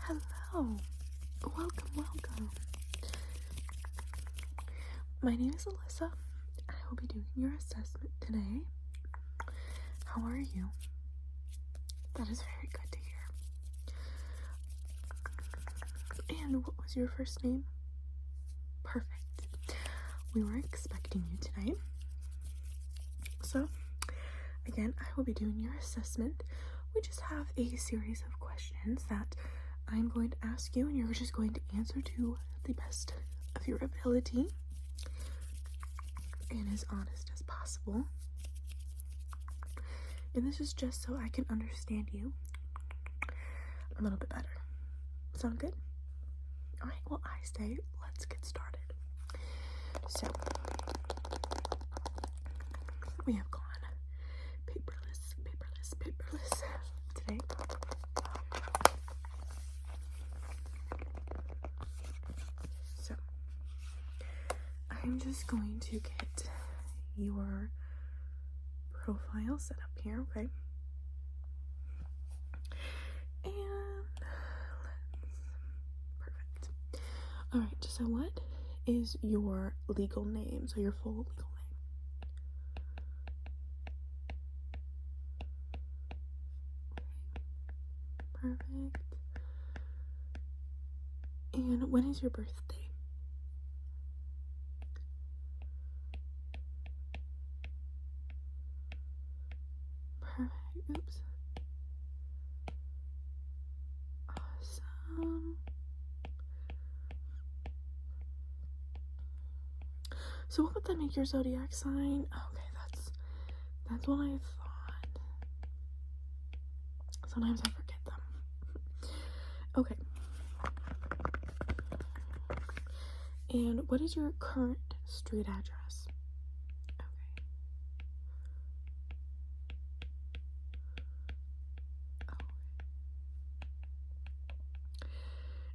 Hello, welcome. My name is Alyssa. I will be doing your assessment today. How are you? That is very good to hear. And what was your first name? Perfect. We were expecting you today. So, again, I will be doing your assessment. We just have a series of questions that I'm going to ask you, and you're just going to answer to the best of your ability and as honest as possible. And this is just so I can understand you a little bit better. Sound good? Alright, well, I say let's get started. So, we have gone paperless today. So, I'm just going to get your profile set up here, okay? And perfect. Alright, so what is your legal name? So your full legal name. Perfect. And when is your birthday? Perfect. Oops. Awesome. So what would that make your zodiac sign? Okay, that's what I thought. Sometimes I forget them. Okay. And what is your current street address? Okay.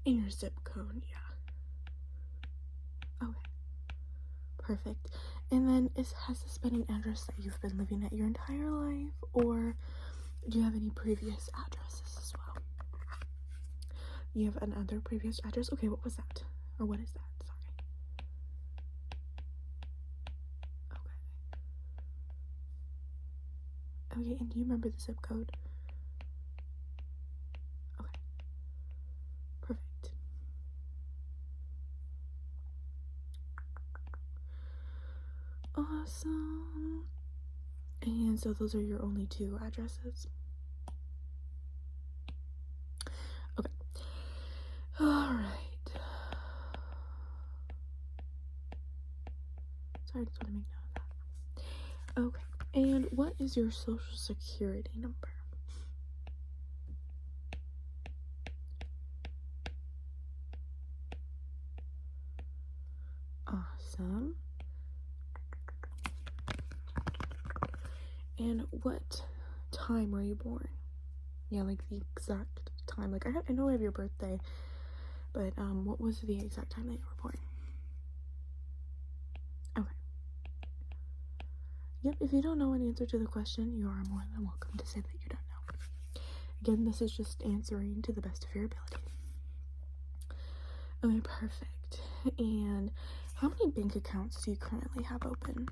And your zip code, yeah. Okay. Perfect. And then has this been an address that you've been living at your entire life, or do you have any previous addresses as well? You have another previous address? Okay, what was that? Or what is that? Sorry. Okay, and do you remember the zip code? Okay. Perfect. Awesome. And so those are your only two addresses? Okay. Alright. Sorry, I just want to make note of that. Okay. And what is your social security number? Awesome. And what time were you born? Yeah, like the exact time. Like, I know I have your birthday, but what was the exact time that you were born? Okay. Yep, if you don't know an answer to the question, you are more than welcome to say that you don't know. Again, this is just answering to the best of your ability. Okay, perfect. And how many bank accounts do you currently have open?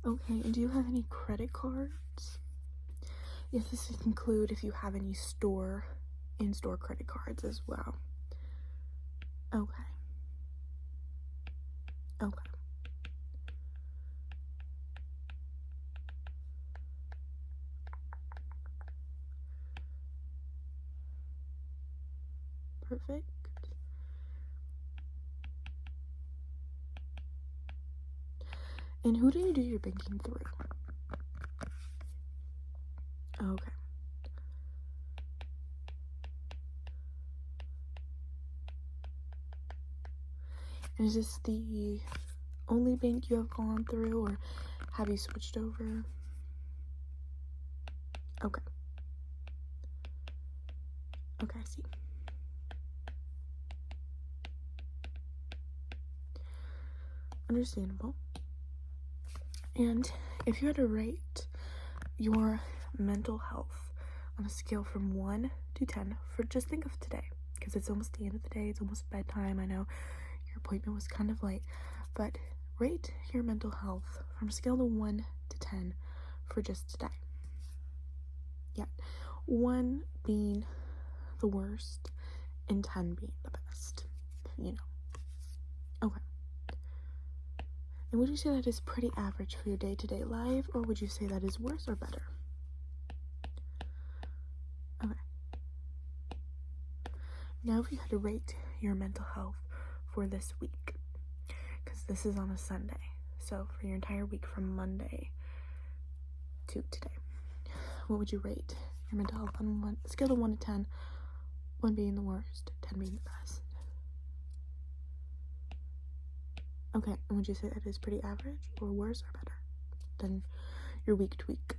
Okay, and do you have any credit cards? Yes, this would include if you have any in-store credit cards as well. Okay. Okay. Perfect. And who do you do your banking through? Okay. And is this the only bank you have gone through, or have you switched over? Okay. Okay, I see. Understandable. And if you had to rate your mental health on a scale from 1 to 10, for just think of today, because it's almost the end of the day, it's almost bedtime. I know your appointment was kind of late, but rate your mental health from a scale of 1 to 10 for just today. Yeah, 1 being the worst and 10 being the best, you know. Okay. And would you say that is pretty average for your day-to-day life, or would you say that is worse or better? Okay. Now if you had to rate your mental health for this week, because this is on a Sunday, so for your entire week from Monday to today, what would you rate your mental health on a scale of 1 to 10, 1 being the worst, 10 being the best? Okay, and would you say that is pretty average, or worse, or better than your week to week?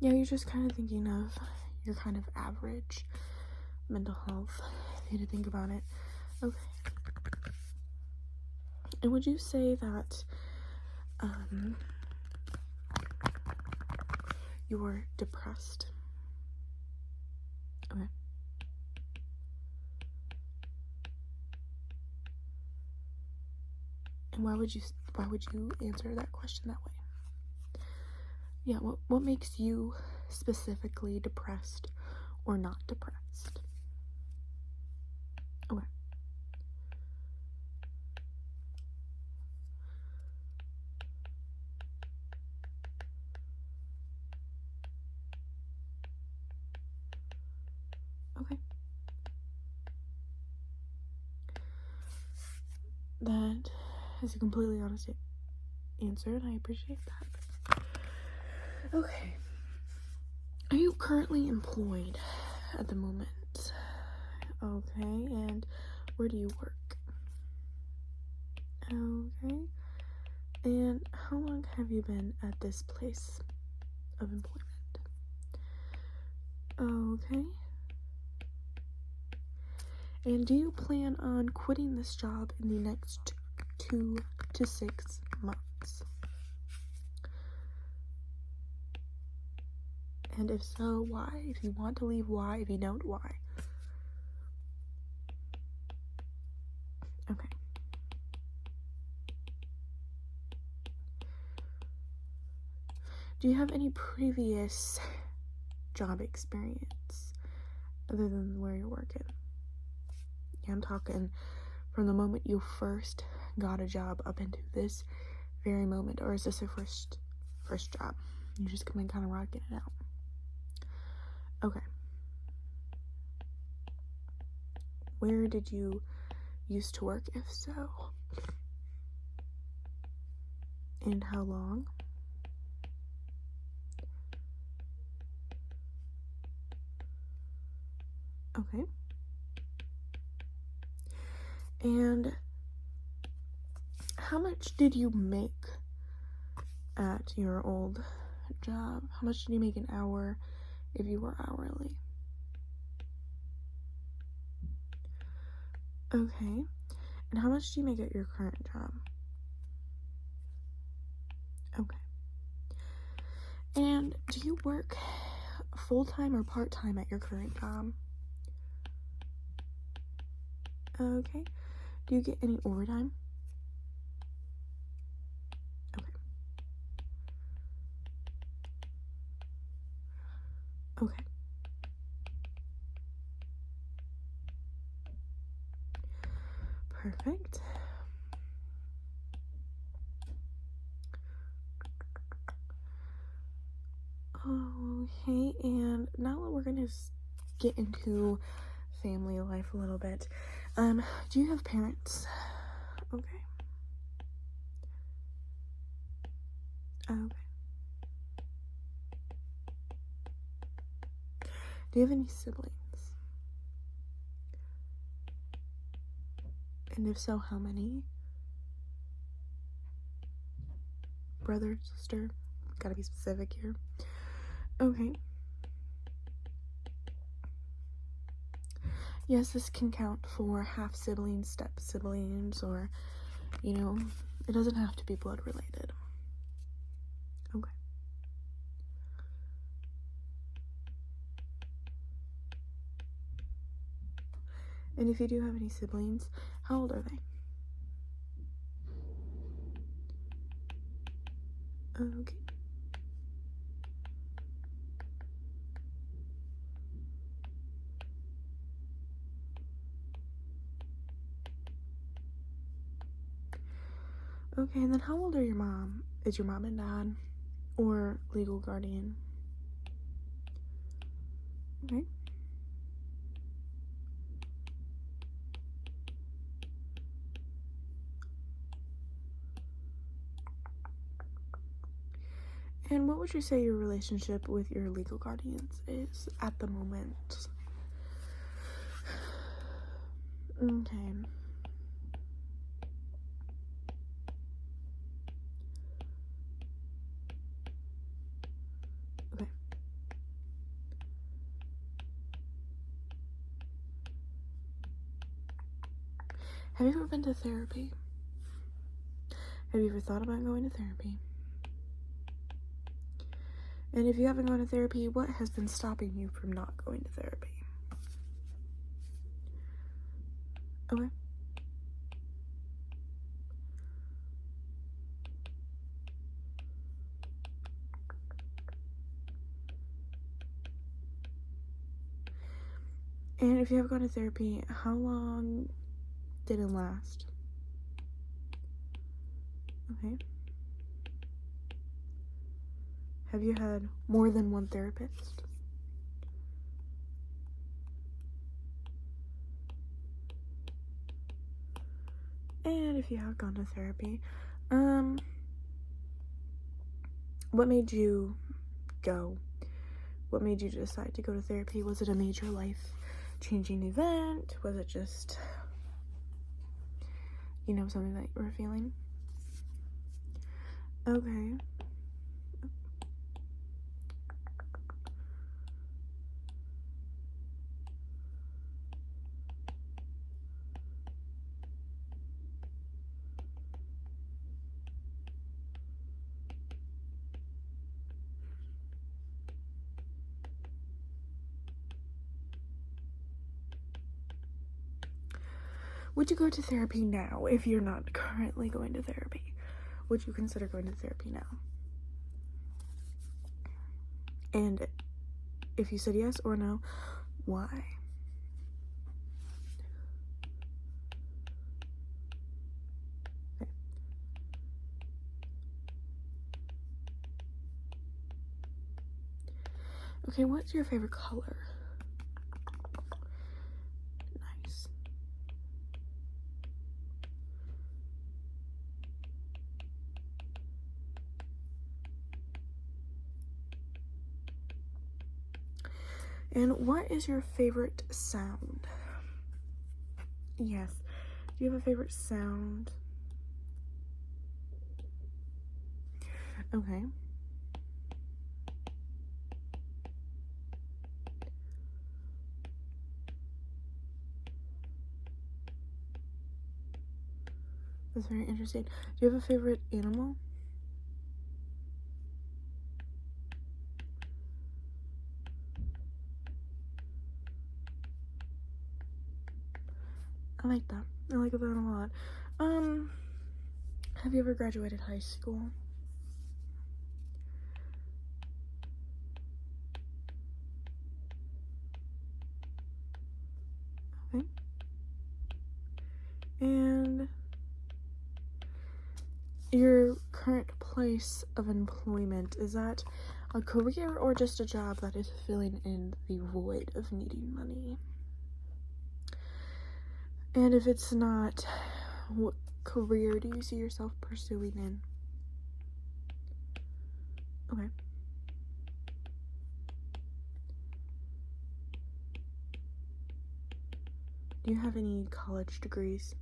Yeah, you're just kind of thinking of your kind of average mental health, if you had to think about it. Okay. And would you say that you're depressed? Okay. And why would you answer that question that way? Yeah, what makes you specifically depressed or not depressed? Okay. Okay. That is a completely honest answer, and I appreciate that. Okay. Are you currently employed at the moment? Okay, and where do you work? Okay. And how long have you been at this place of employment? Okay. And do you plan on quitting this job in the next 2 to 6 months? And if so, why? If you want to leave, why? If you don't, why? Okay. Do you have any previous job experience other than where you're working? Yeah, I'm talking from the moment you first got a job up into this very moment, or is this a first job? You just come in kind of rocking it out. Okay. Where did you used to work, if so? And how long? Okay. And how much did you make at your old job? How much did you make an hour if you were hourly? Okay. And how much do you make at your current job? Okay. And do you work full-time or part-time at your current job? Okay. Do you get any overtime? Okay. Okay. Perfect. Okay, and now we're gonna get into family life a little bit. Do you have parents? Okay. Okay. Do you have any siblings? And if so, how many? Brother, sister? Gotta be specific here. Okay. Yes, this can count for half siblings, step siblings, or, you know, it doesn't have to be blood related. Okay. And if you do have any siblings, how old are they? Okay. Okay, and then how old are your mom? Is your mom and dad or legal guardian? Okay. And what would you say your relationship with your legal guardians is at the moment? Okay. Okay. Have you ever been to therapy? Have you ever thought about going to therapy? And if you haven't gone to therapy, what has been stopping you from not going to therapy? Okay. And if you have gone to therapy, how long did it last? Okay. Have you had more than one therapist? And if you have gone to therapy, what made you go? What made you decide to go to therapy? Was it a major life-changing event? Was it just, something that you were feeling? Okay. Would you go to therapy now if you're not currently going to therapy? Would you consider going to therapy now? And if you said yes or no, why? Okay, what's your favorite color? Nice. And what is your favorite sound? Yes. Do you have a favorite sound? Okay. That's very interesting. Do you have a favorite animal? I like that. I like that a lot. Have you ever graduated high school? Okay. And your current place of employment, is that a career or just a job that is filling in the void of needing money? And if it's not, what career do you see yourself pursuing in? Okay. Do you have any college degrees?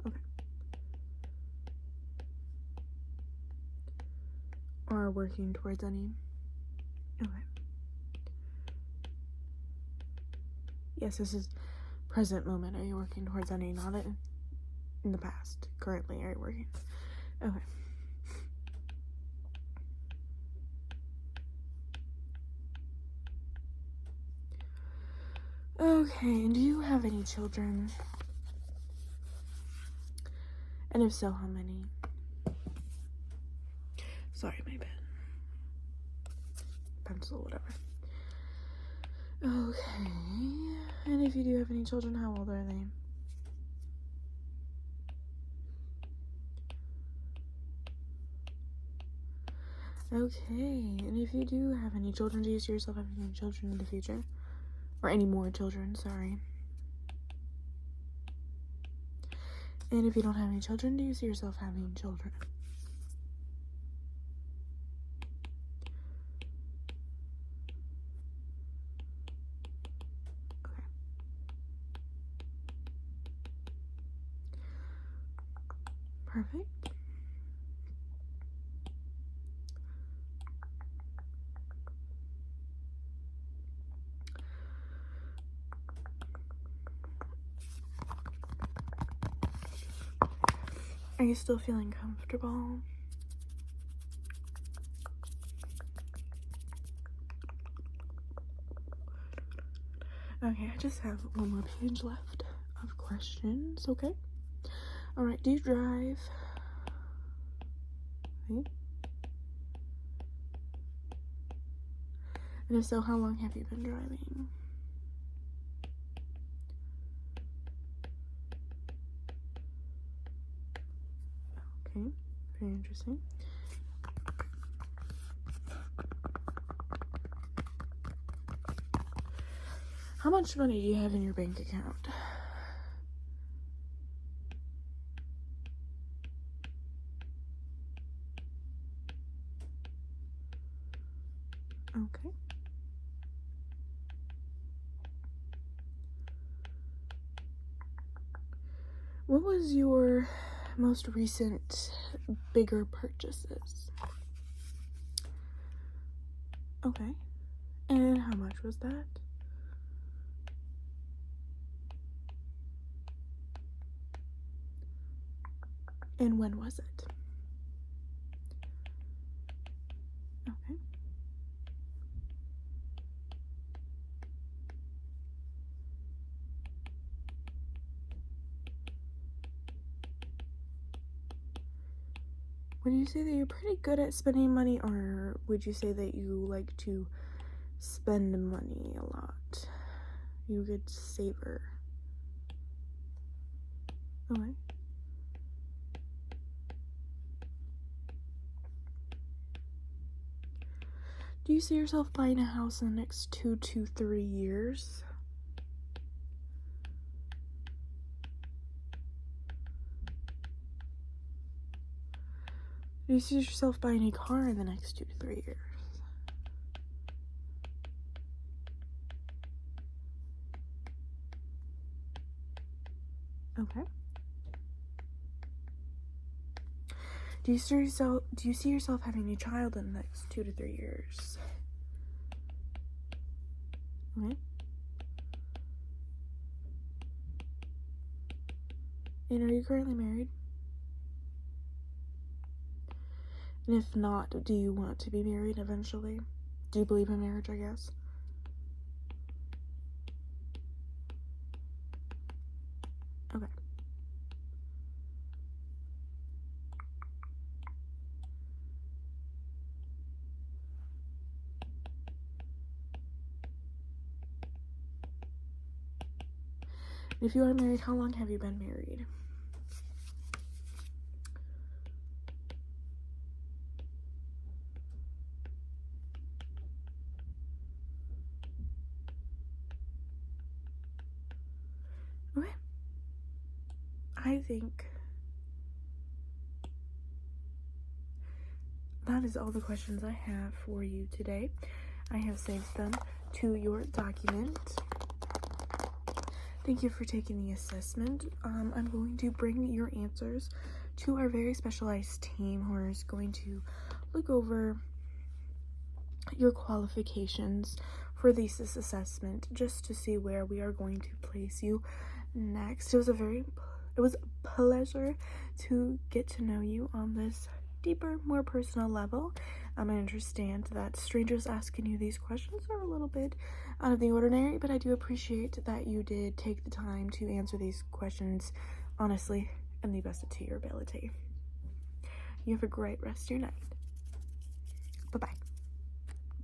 Okay. Or working towards any? Okay. Yes, this is present moment. Are you working towards any? Not in the past. Currently, are you working? Okay. Okay, and do you have any children? And if so, how many? Sorry, my pen. Pencil, whatever. Okay. And if you do have any children, how old are they? Okay. And if you do have any children, do you see yourself having any children in the future? Or any more children, sorry. And if you don't have any children, do you see yourself having children? Okay. Perfect. Are you still feeling comfortable? Okay, I just have one more page left of questions, okay? Alright, do you drive? Okay. And if so, how long have you been driving? Okay, very interesting. How much money do you have in your bank account? Okay. What was your most recent bigger purchases? Okay. And how much was that? And when was it? Okay. Would you say that you're pretty good at spending money, or would you say that you like to spend money a lot? You a good saver? Okay. Do you see yourself buying a house in the next 2 to 3 years? Do you see yourself buying a car in the next 2 to 3 years? Okay. Do you see yourself having a child in the next 2 to 3 years? Okay. And are you currently married? And if not, do you want to be married eventually? Do you believe in marriage, I guess? Okay. If you are married, how long have you been married? Okay. I think that is all the questions I have for you today. I have saved them to your document. Thank you for taking the assessment. I'm going to bring your answers to our very specialized team who is going to look over your qualifications for this assessment just to see where we are going to place you next. It was a pleasure to get to know you on this deeper, more personal level. I understand that strangers asking you these questions are a little bit out of the ordinary, but I do appreciate that you did take the time to answer these questions honestly and the best to your ability. You have a great rest of your night. Bye-bye.